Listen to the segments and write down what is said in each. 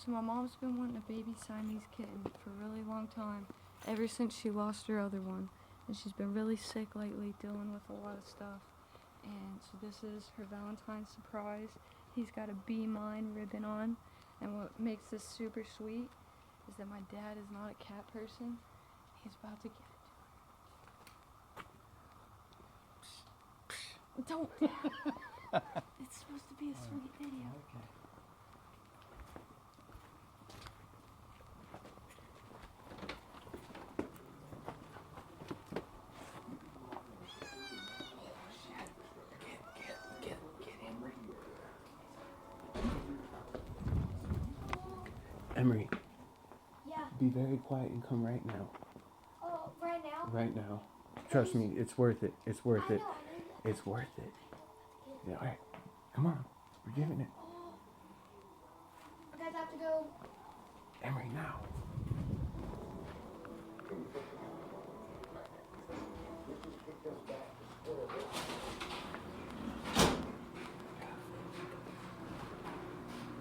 So my mom's been wanting a baby Siamese kitten for a really long time, ever since she lost her other one. And she's been really sick lately, dealing with a lot of stuff. And so this is her Valentine surprise. He's got a Be Mine ribbon on. And what makes this super sweet is that my dad is not a cat person. He's about to get it to her. Don't. It's supposed to be a sweet video. Okay. Emery. Yeah. Be very quiet and come right now. Oh, right now? Right now. Trust me, it's worth it. It's worth it. I know. It's worth it. Yeah, all right. Come on. We're giving it. Oh. You guys have to go. Emery, now.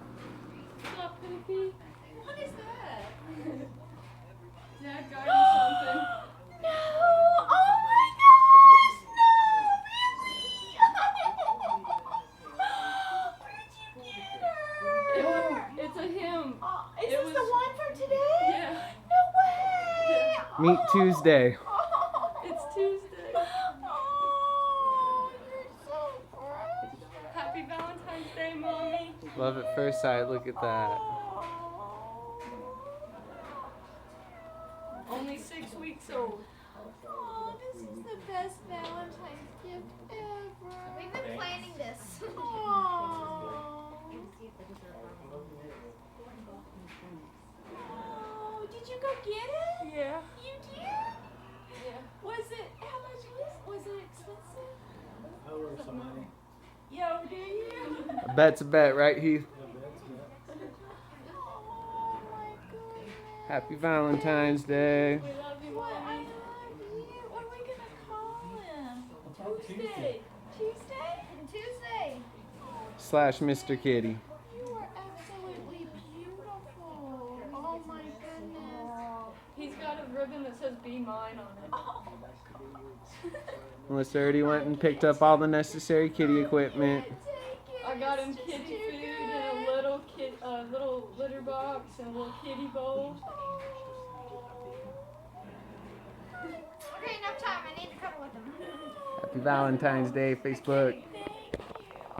What's up, Poopy? What is that? Dad got you something. No! Oh my gosh! No! Really? Where'd you get her? It's a him. Is It this was- the one from today? Yeah. No way! Meet Tuesday. It's Tuesday. Oh, you're so precious. Happy Valentine's Day, Mommy. Love at first sight. Look at that. Only 6 weeks old. Oh, this is the best Valentine's gift ever. We've been planning this. Oh, did you go get it? Yeah. You did? Yeah. Was it, how much was it expensive? Somebody. Yo, do you? A bet's a bet, right, Heath? Oh my goodness. Happy Valentine's Day. We love you, What? I Mommy. love you. What are we gonna call him? Tuesday. Tuesday? Tuesday. Slash Mr. Kitty. You are absolutely beautiful. Oh my goodness. He's got a ribbon that says Be Mine on it. Oh. Melissa already went and picked up all the necessary kitty equipment. I got him kitty food and a little litter box and a little kitty bowl. Okay, enough time. I need to cuddle with him. Happy Valentine's Day, Facebook.